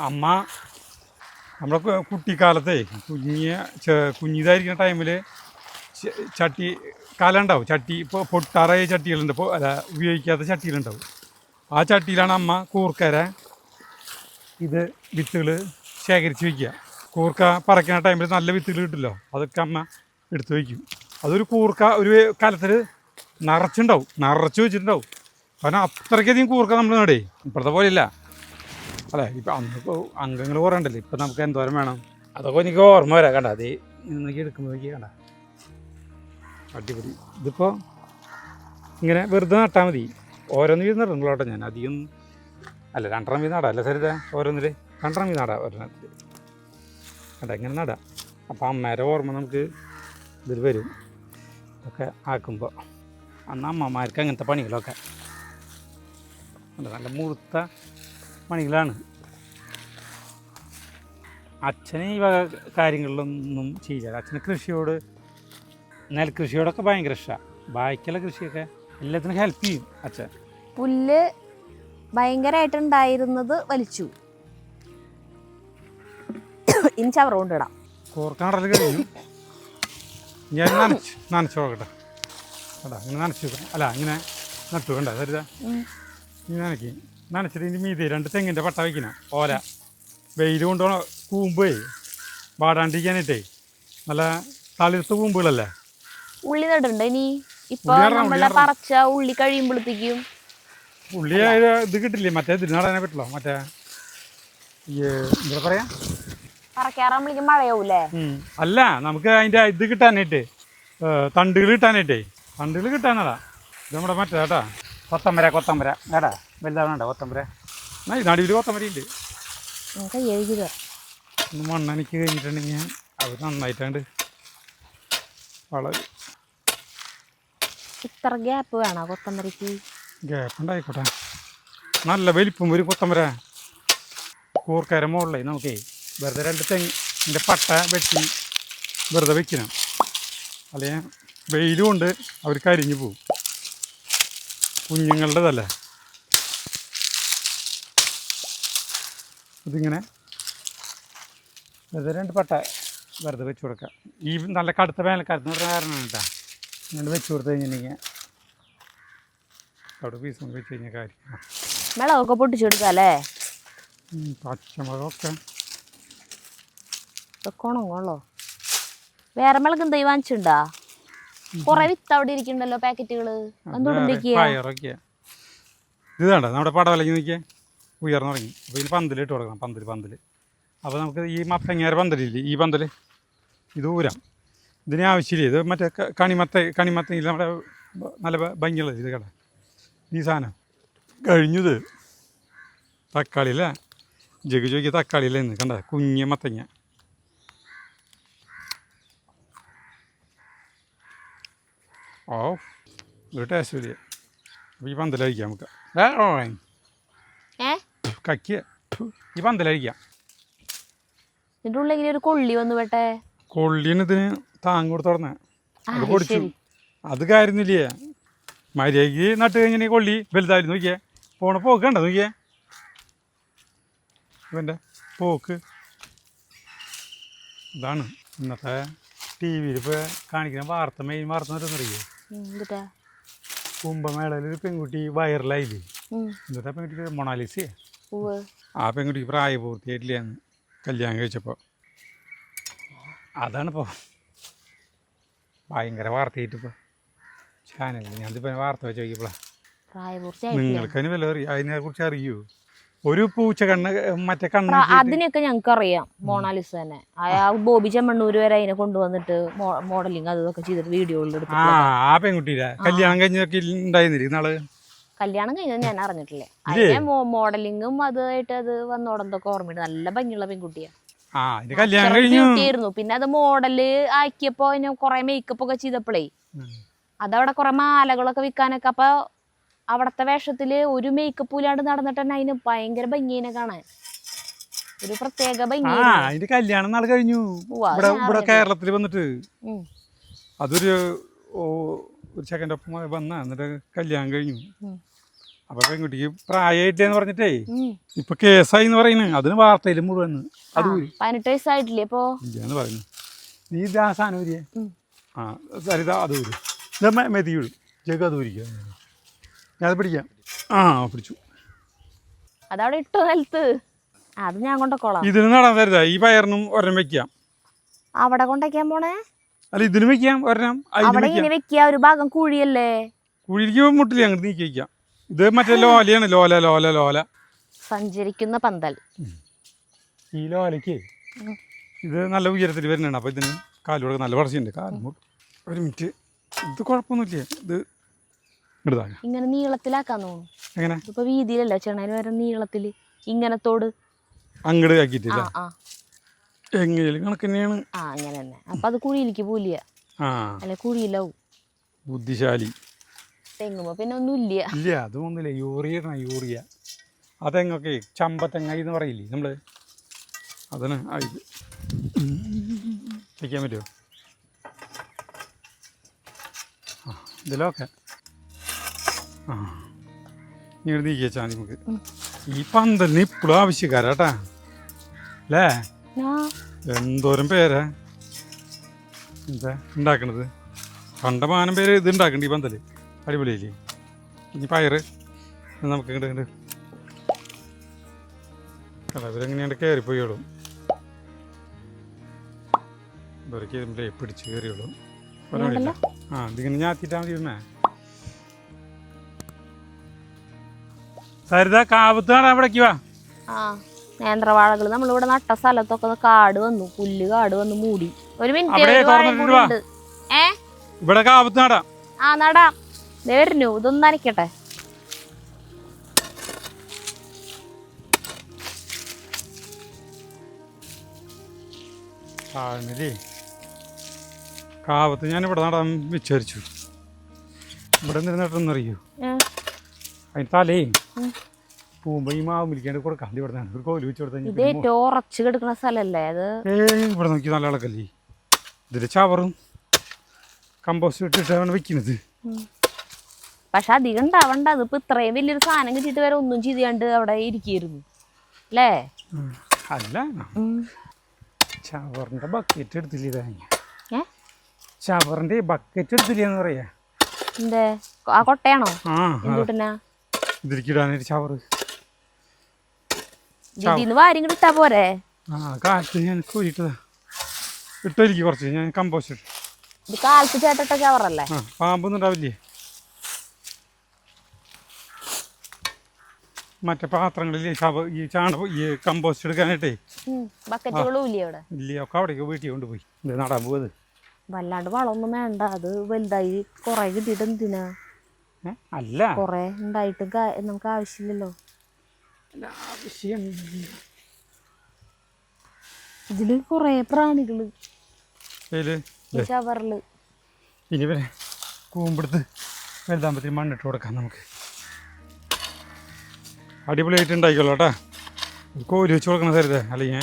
അമ്മ നമ്മുടെ കുട്ടിക്കാലത്തെ കുഞ്ഞിതായിരിക്കുന്ന ടൈമിൽ ചട്ടി കല ഉണ്ടാവും. ചട്ടി ഇപ്പോൾ പൊട്ടാറായ ചട്ടികളുണ്ട്. ഇപ്പോൾ അല്ല ഉപയോഗിക്കാത്ത ചട്ടികളുണ്ടാവും. ആ ചട്ടിയിലാണ് അമ്മ കൂർക്കര ഇത് വിത്തുകൾ ശേഖരിച്ച് വയ്ക്കുക. കൂർക്ക പറിക്കുന്ന ടൈമിൽ നല്ല വിത്തുകൾ കിട്ടില്ലോ, അതൊക്കെ അമ്മ എടുത്ത് വയ്ക്കും. അതൊരു കൂർക്ക ഒരു കലത്തിൽ നിറച്ച് വെച്ചിട്ടുണ്ടാവും. കാരണം അത്രയ്ക്കധികം കൂർക്ക നമ്മൾ നേടേ. ഇപ്പോഴത്തെ പോലെയില്ല അല്ലേ. ഇപ്പം അന്നിപ്പോൾ അംഗങ്ങൾ കുറേ ഉണ്ടല്ലോ. ഇപ്പം നമുക്ക് എന്തോരം വേണം അതൊക്കെ എനിക്ക് ഓർമ്മ വരാം. കണ്ട അത് ഇന്നൊക്കെ എടുക്കുമ്പോഴേക്ക് കണ്ട അടിപൊളി. ഇതിപ്പോൾ ഇങ്ങനെ വെറുതെ നട്ടാൽ മതി. ഓരോന്ന് വീത് നടുന്നുള്ളൂ ഞാൻ. അധികം അല്ല 2 വീത് നടാം. അല്ല സരിത ഓരോന്നിൽ 2 വീത് നടാം ഒരെണ്ണത്തിൽ. കണ്ട ഇങ്ങനെ നടാം. അപ്പം അമ്മേരെ ഓർമ്മ നമുക്ക് ഇതിൽ വരും ഒക്കെ ആക്കുമ്പോൾ. അന്ന് അമ്മമാർക്ക് അങ്ങനത്തെ പണികളൊക്കെ നല്ല മുഴുത്ത പണികളാണ്. അച്ഛന് ഈ വക കാര്യങ്ങളിലൊന്നും ചെയ്യില്ല. അച്ഛന് കൃഷിയോട് നെൽകൃഷിയോടൊക്കെ ഭയങ്കര ഇഷ്ടമാണ്. ബാക്കിയുള്ള കൃഷിയൊക്കെ എല്ലാത്തിനും ഹെൽപ്പ് ചെയ്യും അച്ഛൻ. പുല്ല് ഭയങ്കരമായിട്ടുണ്ടായിരുന്നത് വലിച്ചു. ഇനി ചവറ കൊണ്ടിടാം. കോർക്കാടൽ കഴിഞ്ഞു. ഞാൻ നനച്ചു നോക്കട്ടെ. കേട്ടാ ഇങ്ങനെ നനച്ചു വെക്കണം. അല്ല ഇങ്ങനെ നട്ടു വേണ്ട സരിത. ഇനി നനച്ചിട്ട് ഇനി മീതി 2 തെങ്ങിൻ്റെ പട്ട വയ്ക്കണം. ഓല വെയിൽ കൊണ്ടുപോകണം. കൂമ്പേ വാടാണ്ടിരിക്കാനായിട്ടേ നല്ല തളിർത്ത കൂമ്പുകളല്ലേ. ഉള്ളി നടുണ്ട് ഇനി. ഇപ്പൊ നമ്മളെ പറിച്ച ഉള്ളി കഴിയുമ്പോഴത്തേക്കും ഉള്ളി ഇത് കിട്ടില്ലേ, മറ്റേ ഇത് നടാനേ പറ്റില്ല. മറ്റേ എന്താ പറയാ പറക്കാറാകുമ്പോഴേക്കും മഴയാവൂലേ. അല്ല നമുക്ക് അതിൻ്റെ ഇത് കിട്ടാനായിട്ട് തണ്ടുകൾ കിട്ടാനടാ. ഇത് നമ്മുടെ മറ്റേ കേട്ടാ കൊത്തമ്പര ഏടാ വലുതാവണ കൊത്തമ്പര. നടുവിൽ കൊത്തമ്പരയുണ്ട്. ഒന്ന് മണ്ണെനിക്ക് കഴിഞ്ഞിട്ടുണ്ടെങ്കിൽ അവർ നന്നായിട്ടുണ്ട് വളരെ. ഇത്ര ഗ്യാപ്പ് വേണോ കൊത്തമ്പരക്ക്? ഗ്യാപ്പ് ഉണ്ടായിക്കോട്ടെ. നല്ല വലിപ്പം ഒരു കൊത്തമ്പര. കൂർക്കര മുകളിലേ നമുക്കേ വെറുതെ 2 തെങ്ങിൻ്റെ പട്ട വെട്ടി വെറുതെ വെക്കണം. അല്ലെങ്കിൽ വെയിൽ കൊണ്ട് അവർ കരിഞ്ഞു പോവും. കുഞ്ഞുങ്ങളുടേതല്ലേ. ഇതിങ്ങനെ വെറുതെ 2 പട്ട വെറുതെ വെച്ച് കൊടുക്കുക. ഈ നല്ല കടുത്ത വേനൽക്കാലത്ത് പറഞ്ഞ കാരണമാണ് കേട്ടോ. ഇങ്ങനെ വെച്ച് കൊടുത്തു കഴിഞ്ഞിട്ടുണ്ടെങ്കിൽ അവിടെ പീസ് കൊണ്ട് വെച്ച് കഴിഞ്ഞാൽ കാര്യം. മുളകൊക്കെ പൊട്ടിച്ചു കൊടുക്കാം അല്ലേ. പച്ചമുളകൊക്കെ കൊണങ്ങോളോ. വേറെ മുളക് എന്തായി വാങ്ങിച്ചിട്ടുണ്ടാ? കുറെ വിത്ത് അവിടെ ഇരിക്കണ്ടല്ലോ പാക്കറ്റുകള്. പയറൊക്കെയാ. ഇത് വേണ്ട നമ്മുടെ പടവലങ്ങി നോക്കിയാൽ ഉയർന്നു തുടങ്ങി. അപ്പോൾ ഇതിൽ പന്തലിട്ട് കൊടുക്കണം. പന്തല് അപ്പോൾ നമുക്ക് ഈ മത്തങ്ങേര പന്തലില്ലേ, ഈ പന്തൽ ഇത് ഊരാം. ഇതിന് ആവശ്യമില്ല. ഇത് മറ്റേ കണിമത്തയിൽ നമ്മുടെ നല്ല ഭംഗിയുള്ളത് ഇത്. കട ഈ സാധനം കഴിഞ്ഞത് തക്കാളി അല്ലേ. ജഗ് ചോദിക്കുക തക്കാളിയില്ലേ ഇന്ന് കണ്ട കുഞ്ഞ മത്തങ്ങ. ഓ ഒരു ടേസ്റ്റ് വലിയ. അപ്പോൾ ഈ പന്തലഴിക്കാം നമുക്ക്. കക്കിയ ഈ പന്തലഴിക്കാം. ഇതിൻ്റെ ഉള്ളിൽ ഒരു കൊള്ളി വന്നു വേട്ടെ. കൊള്ളിന് ഇതിന് താങ്ങ് കൊടുത്ത് തുറന്നേ അത് പൊടിച്ചു. അത് കാര്യമൊന്നുമില്ലേ. മര്യാദയ്ക്ക് നട്ട് കഴിഞ്ഞാൽ കൊള്ളി വലുതായിരുന്നു. നോക്കിയേ പോക്ക് കണ്ടോ. നോക്കിയേ ഇവൻ്റെ പോക്ക്. ഇതാണ് ഇന്നത്തെ ടി വിയിൽ ഇപ്പോൾ കാണിക്കുന്ന മെയിൻ വാർത്ത എന്നറിയോ? കുംഭമേളയിൽ ഒരു പെൺകുട്ടി വൈറലായില്ലേ. എന്നിട്ട് ആ പെൺകുട്ടിക്ക് മൊണാലിസയെ. ആ പെൺകുട്ടിക്ക് പ്രായപൂർത്തിയായിട്ടില്ലാന്ന് കല്യാണം കഴിച്ചപ്പോൾ. അതാണിപ്പോൾ ഭയങ്കര വാർത്തയായിട്ടിപ്പോൾ ചാനലിൽ. ഞാനിപ്പോൾ വാർത്ത വെച്ച് നോക്കിയപ്പോഴാണ്. നിങ്ങൾക്കതിന് വല്ല അതിനെക്കുറിച്ച് അറിയുമോ? ഒരു പൂച്ച കണ്ണ് മറ്റേ കണ്ണ് അതിനൊക്കെ ഞങ്ങൾക്ക് അറിയാം. മൊണാലിസ തന്നെ. ബോബി ചെമ്മണ്ണൂര് വരെ അതിനെ കൊണ്ടുവന്നിട്ട് മോഡലിങ് അതൊക്കെ ചെയ്തിട്ട് വീഡിയോകളിൽ എടുത്തു. ആ പെൺകുട്ടിയില്ല കല്യാണം കഴിഞ്ഞൊക്കെ ഉണ്ടായിരുന്നില്ല നാള്. കല്യാണം കഴിഞ്ഞത് ഞാൻ അറിഞ്ഞിട്ടില്ല. അതിന്റെ മോഡലിങ്ങും അതായിട്ട് അത് വന്നോടന്തൊക്കെ ഓർമ്മയുണ്ട്. നല്ല ഭംഗിയുള്ള പെൺകുട്ടിയാ. ബ്യൂട്ടിയായിരുന്നു. പിന്നെ അത് മോഡല് ആക്കിയപ്പോ അതിന് കൊറേ മേക്കപ്പ് ഒക്കെ ചെയ്തപ്പോഴേ അതവിടെ കൊറേ മാലകളൊക്കെ വിൽക്കാനൊക്കെ. അപ്പൊ അവിടത്തെ വേഷത്തില് ഒരു മേക്കപ്പ് ഇല്ലാണ്ട് നടന്നിട്ട് തന്നെ അതിന് ഭയങ്കര ഭംഗിനെ കാണാൻ. ഒരു പ്രത്യേക ഭംഗി. അതിന്റെ കല്യാണം നാളെ കഴിഞ്ഞു ഇവിടെ കേരളത്തിൽ വന്നിട്ട്. അതൊരു ചെക്കൻ്റെ ഒപ്പം വന്ന എന്നിട്ട് കല്യാണം കഴിഞ്ഞു. അപ്പൊ പെൺകുട്ടിക്ക് പ്രായമായിട്ടേന്ന് പറഞ്ഞിട്ടേ ഇപ്പൊ കേസായി എന്ന് പറയുന്നത്. അതിന് വാർത്തയിലും മുഴുവൻ അത് 18 വയസ്സായിട്ടില്ലേ ഇപ്പൊ ഇല്ലാന്ന് പറയുന്നു. നീ ഇതാ സാധനം ഊരിയേ. ആ സരിത അത് ഊരി. ഇതാ മെതി വീഴും. ജഗ് അത് ഊരിക്കാം. ഞാൻ അത് പിടിക്കാം. ആ പിടിച്ചു. അതവിടെ ഇട്ടോ നിലത്ത്. അത് ഞാൻ കൊണ്ടോളാം. ഇതിന് നടാൻ തരുതാ. ഈ പയറിനും ഒരെണ്ണം വെക്കാം. അവിടെ കൊണ്ടേക്കാൻ പോണേ? അല്ല ഇതിന് വെക്കാം ഒരെണ്ണം. അവിടെ ഇങ്ങനെ വെക്കാ. ഒരു ഭാഗം കുഴിയല്ലേ? കുഴിക്ക് മുട്ടില്ല, അങ്ങോട്ട് നീക്കി വയ്ക്കാം. ഇത് മറ്റേ ലോലയാണ്. ലോല ലോല ലോല സഞ്ചരിക്കുന്ന പന്തൽ. ഈ ലോലയ്ക്ക് ഇത് നല്ല ഉയരത്തിൽ വരുന്നതാണ്. അപ്പോൾ ഇതിന് കാലിലൂടെ നല്ല വളർച്ചയുണ്ട്. കാലും ഒരു മിനിറ്റ്. ഇത് കുഴപ്പമൊന്നുമില്ല. ഇത് ഇടുതാ ഇങ്ങനെ നീളത്തിലാക്കാൻ തോന്നുന്നു. എങ്ങനെ? ഇപ്പൊ വീതിയിലല്ലോ ചെണയിൽ വരെ നീളത്തില് ഇങ്ങനത്തോട് അങ്ങട് ആക്കിയിട്ടില്ല. എങ്ങനെയും കണക്ക് തന്നെയാണ്. അങ്ങനെ തന്നെ. അപ്പൊ അത് കുഴിയിലേക്ക് പോലിയ. അല്ലെ കുഴിയിലാവും. ബുദ്ധിശാലി. തെങ്ങുമ്പോ പിന്നെ ഒന്നും ഇല്ല. ഇല്ല അതൊന്നുമില്ല. Urea urea. ആ തെങ്ങൊക്കെ ചമ്പത്തെങ്ങായി എന്ന് പറയില്ലേ നമ്മള്. അതിന് ഇത് വയ്ക്കാൻ പറ്റുമോ? ഇതിലൊക്കെ ഇങ്ങനെ നീക്കി വെച്ചാൽ നമുക്ക്. ഈ പന്തലിന് ഇപ്പോഴും ആവശ്യക്കാരാട്ടാ അല്ലേ? എന്തോരം പേരാ എന്താ ഉണ്ടാക്കണത്. കണ്ടമാനം പേര് ഇത് ഉണ്ടാക്കണ്ട ഈ പന്തല്. അടിപൊളിയില്ലേ? ഇനി പയറ് നമുക്ക് ഇങ്ങോട്ട് ഇവരെങ്ങനെയാണ്ട് കയറിപ്പോയോളും. ഇവരൊക്കെ പിടിച്ച് കയറിയോളും. ഇതിങ്ങനെ ഞാത്തിട്ടാ മതി. ഇരുന്നേ സരിത കാവത്ത് നടാൻ ഇവിടേക്ക് വാ. നേന്ത്രവാഴകൾ നമ്മളിവിടെ നട്ട സ്ഥലത്തൊക്കെ കാട് വന്നു. പുല്ല് കാട് വന്ന് മൂടി. ഒരു മിനിറ്റ്. ഇവിടെ കാവത്ത് നടാം. നടാം. വരുന്നു. ഇതൊന്നും നനയ്ക്കട്ടെ. കാവത്ത് ഞാൻ ഇവിടെ നടാൻ വിചാരിച്ചു. ഇവിടെ നട്ടെന്നറിയോ? അതിന് തലേ പൂമ്പോ ഈ മാവ് മിലിക്കാണ്ട് കൊടുക്കാം. ഇവിടെ ഒരു കോല് വെച്ച് കൊടുത്താൽ ഉറച്ചു കിടക്കുന്ന സ്ഥലല്ലേ അത്? ഇവിടെ നോക്കി നല്ല ഇളക്കല്ലേ. ഇതില് ചവറും കമ്പോസ്റ്റ് ഇട്ടിട്ടാണ് വെക്കുന്നത്. പക്ഷെ അധികം ഉണ്ടാവണ്ട. അതിപ്പോ ഇത്രയും വലിയൊരു സാധനം കിട്ടിയിട്ട് വരെ ഒന്നും ചെയ്യാണ്ട് അവിടെ ഇരിക്കുന്നു അല്ലേ? അല്ല ചവറിന്റെ ബക്കറ്റ് എടുത്തില്ല. ചവറിന്റെ ബക്കറ്റ് എടുത്തില്ലെന്ന് പറയാ. എന്തേ ആ കൊട്ടയാണോ? ഇതിരിക്കിടാനായിട്ട് ചവറ് വാരി ഇട്ടാ പോരെ? കാലത്ത് ഞാൻ കോരിട്ടതാ. ഇട്ടൊരിക്കും കുറച്ച്. ഞാൻ കമ്പോസ്റ്റ് ഇട്ടു. ഇത് കാലത്ത് ചേട്ടട്ട ചവറല്ലേ? പാമ്പൊന്നും ഉണ്ടാവില്ലേ? മറ്റേ പാത്രങ്ങളില്ലേ ഈ ഈ കമ്പോസ്റ്റ് എടുക്കാനായിട്ടേ ബക്കറ്റുകളും ഇല്ല. ഒക്കെ അവിടേക്ക് വീട്ടിൽ കൊണ്ടുപോയി. ഇത് നടാൻ പോയത്. വല്ലാണ്ട് വളമൊന്നും വേണ്ട. അത് വലുതായി കൊറേ കിട്ടിയിട്ട് എന്തിനാ? അല്ല കൊറേ ഉണ്ടായിട്ട് നമുക്ക് ആവശ്യമില്ലല്ലോ. ഇതില് കൊറേ പ്രാണികള് ചവറില്. ഇനി വരെ കൂമ്പെടുത്ത് വലുതാകുമ്പത്തിന് മണ്ണിട്ട് കൊടുക്കാം നമുക്ക്. അടിപൊളിയായിട്ട് ഉണ്ടായിക്കോളൂ കേട്ടാ. കോരി വെച്ച് കൊടുക്കണം തരുതേ. അല്ലെങ്കിൽ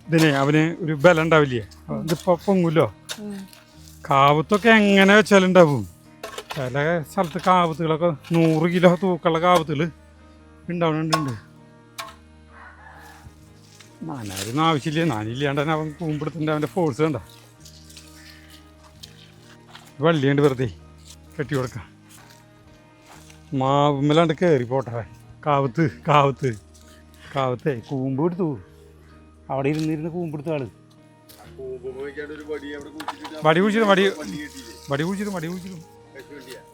ഇതിനെ അവന് ഒരു ബലം ഉണ്ടാവില്ലേ? ഇതിപ്പോ പൊങ്ങൂല്ലോ. കാവത്തൊക്കെ എങ്ങനെ വെച്ചാലുണ്ടാവും. ചില സ്ഥലത്ത് കാവത്തുകളൊക്കെ 100 കിലോ തൂക്കമുള്ള കാവത്തുകൾ ഉണ്ടാവുന്നുണ്ട്. നാനാരൊന്നും ആവശ്യമില്ല. നാനില്ലാണ്ട് തന്നെ അവൻ കൂമ്പെടുത്തിൻ്റെ അവൻ്റെ ഫോഴ്സ് കണ്ട. വള്ളിയുണ്ട് വെറുതെ കെട്ടി കൊടുക്കാം. മാവുമ്മലാണ്ട് കയറി പോട്ടെ. കാവത്ത് കാവത്ത് കാവത്തേ കൂമ്പ് എടുത്തു. അവിടെ ഇരുന്നിരുന്ന് കൂമ്പെടുത്ത ആള് വടി കുഴിച്ചിടും. വടി കുഴിച്ചിടും.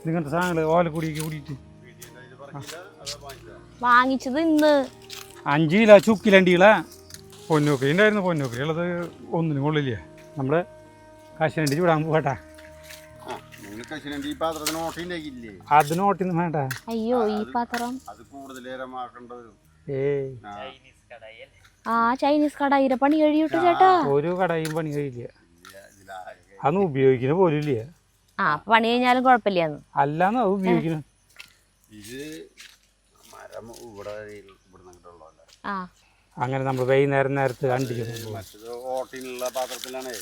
ഇങ്ങനത്തെ സാധനങ്ങൾ ഓല കൂടിയൊക്കെ കൂടിയിട്ട് വാങ്ങിച്ചത് ഇന്ന് 5 കിലോ ചുക്കിലണ്ടികളെ പൊന്നോക്കരി ഉണ്ടായിരുന്നു. പൊന്നോക്കരി ഉള്ളത് ഒന്നിനും കൊള്ളില്ല. നമ്മുടെ കശുവണ്ടി ചൂടാൻ പോകട്ടാ. കശുവണ്ടി ഈ പാത്രത്തിന് ഓട്ടയില്ലേ? അതിന് ഓട്ടിന്ന് വേണ്ട. അയ്യോ ഈ പാത്രം അത് കൂടുതലേരമാക്കേണ്ടത്. ആ ചൈനീസ് കടായിരെ പണി കഴിയൂട്ടോ ചേട്ടാ. ഒരു കടായും പണി കഴിയില്ല, അതൊന്നും ഉപയോഗിക്കുന്ന പോലും ഇല്ല. ആ പണി കഴിഞ്ഞാലും കുഴപ്പമില്ലാന്ന് അല്ലാന്ന് അത് ഉപയോഗിക്കണം. ഇത് മരം ഇവിടെ ഇവിടുന്നല്ല. ആ അങ്ങനെ നമ്മൾ വൈകുന്നേരം നേരത്ത് മറ്റത് ഓട്ടിനുള്ള പാത്രത്തിലാണ്.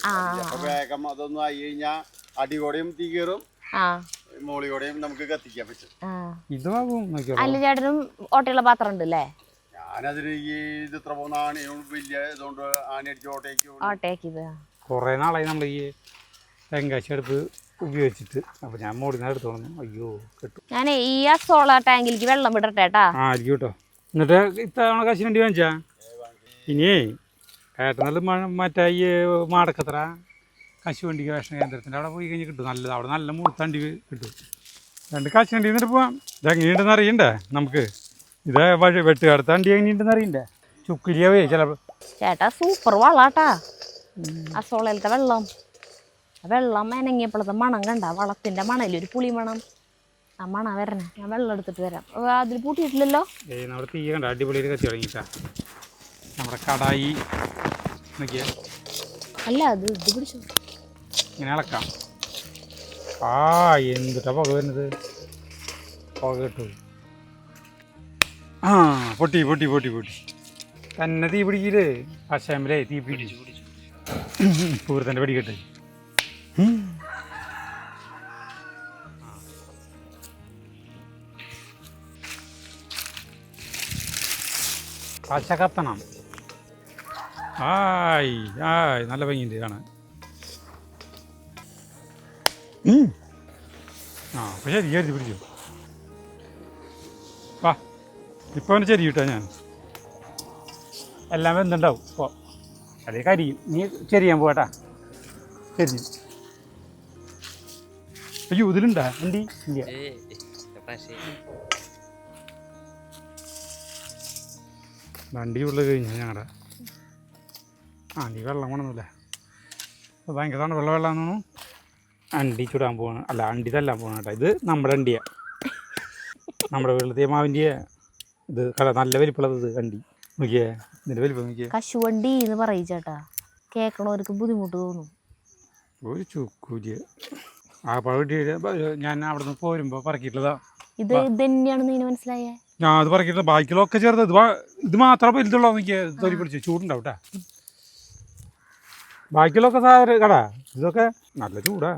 അപ്പൊ വേഗം അതൊന്നും ആയി കഴിഞ്ഞാൽ അടികൂടെയും തീ കയറും, മോളികൂടെയും നമുക്ക് കത്തിക്കാൻ പറ്റും. ഇതാകും. അല്ല ചേട്ടനും ഓട്ടയുള്ള പാത്രം ഉണ്ട് അല്ലേ? ഞാനതിന് ഈ ഇത് ഇത്ര പോകുന്ന ആണി വലിയ ഇതുകൊണ്ട് ആണി അടിച്ച് ഓട്ടയാക്കിയത് കുറേ നാളായി നമ്മൾ ഈ തെങ്കാശി അടുപ്പ് ഉപയോഗിച്ചിട്ട്. അപ്പൊ ഞാൻ മോടിന്ന് എടുത്തു പറഞ്ഞു. അയ്യോ കിട്ടും. ഞാൻ ഈ സോളാർ ടാങ്കിലേക്ക് വെള്ളം വിടട്ടെ കേട്ടാ. ആ ആയിരിക്കും കേട്ടോ. എന്നിട്ട് ഇത്തവണ കശുവണ്ടി വാങ്ങിച്ചാ ഇനിയേ ഏട്ടനല്ല മറ്റേ ഈ മാടക്കത്ര കശുവണ്ടി ഗവേഷണ കേന്ദ്രത്തിൻ്റെ അവിടെ പോയി കഴിഞ്ഞ് കിട്ടും നല്ലത്. അവിടെ നല്ല മുഴുത്തണ്ടി കിട്ടും. 2 കശുവണ്ടി എന്നിട്ട് പോവാം. ഇതെങ്ങനെയുണ്ടെന്ന് അറിയണ്ടേ നമുക്ക്? ഇത് വെട്ടുകാടുത്ത വണ്ടി എങ്ങനെയുണ്ടെന്ന് അറിയണ്ടേ? ചുക്കിരിയാവേ ചിലപ്പോൾ. ചേട്ടാ സൂപ്പർ വളാട്ടാ ആ സോളയിലത്തെ വെള്ളം അനങ്ങിയപ്പോഴത്തെ മണം കണ്ട വളത്തിൻ്റെ മണലൊരു പുളി മണം. ആ മണ വരണേ. ഞാൻ വെള്ളം എടുത്തിട്ട് വരാം. അതിൽ പൂട്ടിയിട്ടില്ലല്ലോ. നമ്മുടെ തീ കണ്ട അടിപൊളിയിൽ കത്തി തുടങ്ങിയിട്ടാ. നമ്മുടെ കടായി നോക്കിയാ അല്ല അത് ഇത് പിടിച്ചു ഇങ്ങനെ ഇളക്കാം. ആ എന്തിട്ടാ പുക വരുന്നത്? പുക കിട്ടു. ആ പൊട്ടി പൊട്ടി പൊട്ടി പൊട്ടി തന്നെ തീ പിടിക്കില്ലേ? പശാമലേ തീ പിടിച്ചു പൂരത്തിൻ്റെ പിടിക്കട്ടെ. പശ കത്തണം. ആയി ആയി നല്ല ഭംഗിയുണ്ട് കാണാൻ. ആ അപ്പോൾ ശരി കരുതി പിടിച്ചു. വാ ഇപ്പോൾ അവന് ശരി കിട്ടാ. ഞാൻ എല്ലാം എന്തുണ്ടാവും ഇപ്പോൾ അതേ കരിയും. നീ ചെറിയാൻ പോകട്ടാ. ശരി. അയ്യോ ഇതിലുണ്ടാ വണ്ടി ഇല്ല. വണ്ടി ഉള്ളത് കഴിഞ്ഞു ഞങ്ങളുടെ. ആ നീ വെള്ളം കൊണ്ടൊന്നുമില്ല. ഭയങ്കര വെള്ളമാണെന്ന് തോന്നുന്നു. അണ്ടി ചുടാൻ പോവാണ്. അല്ല അണ്ടി തല്ലാൻ പോകണം കേട്ടോ. ഇത് നമ്മുടെ അണ്ടിയാണ്. നമ്മുടെ വീട്ടിലത്തെ മാവിൻ്റെ ഇത് കട നല്ല വലിപ്പുള്ളത്. ഇത് അണ്ടി നോക്കിയേ. ഇതിൻ്റെ വലിപ്പം നോക്കിയേ. കശുവണ്ടി എന്ന് പറയും ചേട്ടാ. കേൾക്കണവർക്ക് ബുദ്ധിമുട്ട് തോന്നും. ഒരു ചുക്കൂര് ആ പഴ ഞാൻ അവിടെ നിന്ന് പോരുമ്പോൾ പറക്കിയിട്ടുള്ളതാ. ഇത് തന്നെയാണെന്ന് ഇതിന് മനസ്സിലായേ? ഞാൻ അത് പറക്കിയിട്ടുള്ള ബാക്കിലൊക്കെ ചേർത്ത് ഇത് മാത്രമേ വലുതുള്ളൂ. എനിക്ക് തൊലി പിടിച്ച് ചൂടുണ്ടാവും കേട്ടാ. ബാക്കിയുള്ളൊക്കെ സാധനം കടാ. ഇതൊക്കെ നല്ല ചൂടാ.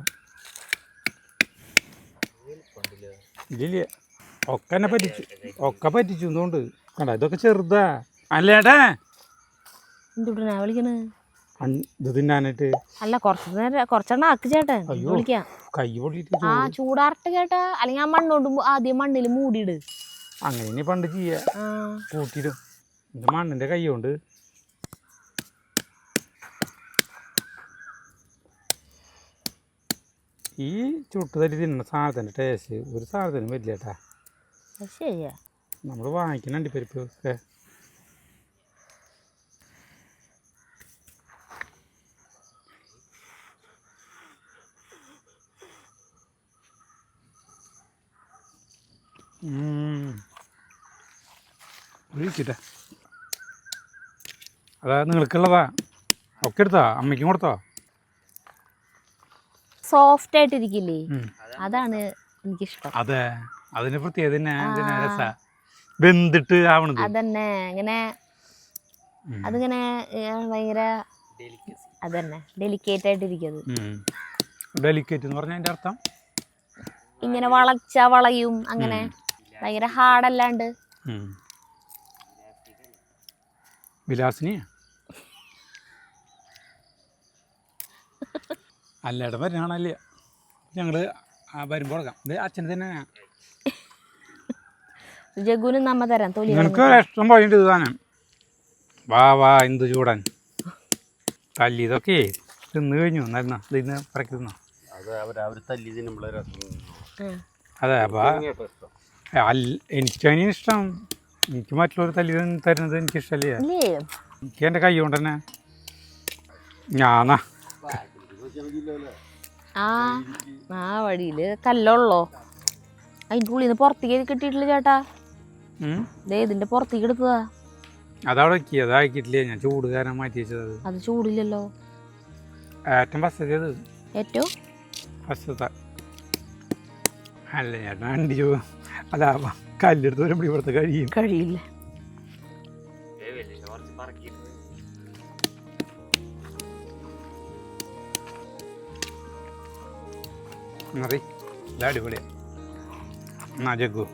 ഇല്ല ഒക്കെ എന്നെ പറ്റിച്ചു എന്തുകൊണ്ട് കണ്ടാ. ഇതൊക്കെ ചെറുതാ അല്ലേട്ടാ. എന്തുടനാ വിളിക്കണ്? ഇത് തിന്നാനായിട്ട്. അല്ല കുറച്ചെണ്ണം ആക്ക് ചേട്ടൻ. വിളിക്കാം. കൈ പൊട്ടിട്ട് ആ ചൂടാറട്ടെ ചേട്ടാ. അല്ലെങ്കിൽ ആ മണ്ണോണ്ട് ആദ്യം മണ്ണിൽ മൂടിയിട്. അങ്ങനെ ഇനി പണ്ട് ചെയ്യാ കൂട്ടിയിടും. എൻ്റെ മണ്ണിൻ്റെ കൈ കൊണ്ട്. ഈ ചുട്ടുതല്ലി തിന്നുന്ന സാധനത്തിൻ്റെ ടേസ്റ്റ് ഒരു സാധനം വരില്ല കേട്ടാ. ശരിയാ. നമ്മൾ വാങ്ങിക്കുന്ന അണ്ടിപ്പരിപ്പ് ഒക്കെ ഒഴിക്കട്ടെ. അതാ നിങ്ങൾക്കുള്ളതാ. ഒക്കെ എടുത്താ അമ്മയ്ക്കും കൊടുത്തോ? സോഫ്റ്റ് ആയിട്ടിരിക്കില്ലേ, അതാണ് എനിക്കിഷ്ടം. അതെ അതിന് പ്രത്യേകത രസാ. വെന്തിട്ട് ആവണത് അതന്നെ. ഇങ്ങനെ അതിങ്ങനെ ഭയങ്കര അതന്നെ ഡെലിക്കേറ്റ് ആയിട്ടിരിക്കുന്നത്. ഡെലിക്കേറ്റ് എന്ന് പറഞ്ഞാൽ അതിൻ്റെ അർത്ഥം ഇങ്ങനെ വളയും അങ്ങനെ ഭയങ്കര ഹാർഡല്ലാണ്ട്. വിലാസിനിയാ അല്ലേട്ടൻ വരുന്നാണല്ലേ. ഞങ്ങള് വരുമ്പോൾ കൊടുക്കാം. ഇത് അച്ഛന് തന്നെ ജഗുനും നമ്മ തരാം. നിനക്ക് ഇഷ്ടം പോയിട്ട് ഇത് തന്നെ. വാ എന്ത് ചൂടാൻ തല്ലി ഇതൊക്കെ തിന്ന് കഴിഞ്ഞു. എന്നായിരുന്ന ഇതിന്ന് പറക്കി തിന്നോ? അതെ അപ്പൊ എനിക്കതിന് ഇഷ്ടം. എനിക്ക് മറ്റുള്ളവർ തല്ലി തരുന്നത് എനിക്കിഷ്ടല്ലേ. എനിക്ക് എൻ്റെ കൈ കൊണ്ട് തന്നെ ഞാനാ ആ വഴിയില് കല്ലുള്ളോ? അതിന്റെ ഉള്ളിൽ നിന്ന് പുറത്തേക്ക് കിട്ടിയിട്ടില്ല ചേട്ടാ. ദേ ഇതിന്റെ പുറത്തേക്ക് എടുത്തതാ. അതവിടെ വെക്കി, അതാക്കിട്ടില്ലേ, ഞാൻ ചൂട് കാരണം മാറ്റി വെച്ചത്. അത് ചൂടില്ലല്ലോ. ഏറ്റവും ഫസ്റ്റത്, ഏറ്റവും ഫസ്റ്റത്തെ അല്ല ചേട്ടാ. വണ്ടി അല്ല കല്ലെടുത്ത് വരുമ്പോൾ ഇവിടുത്തെ കഴിയില്ല. അടിപൊളിയാ. എന്നാ ജഗ്ഗു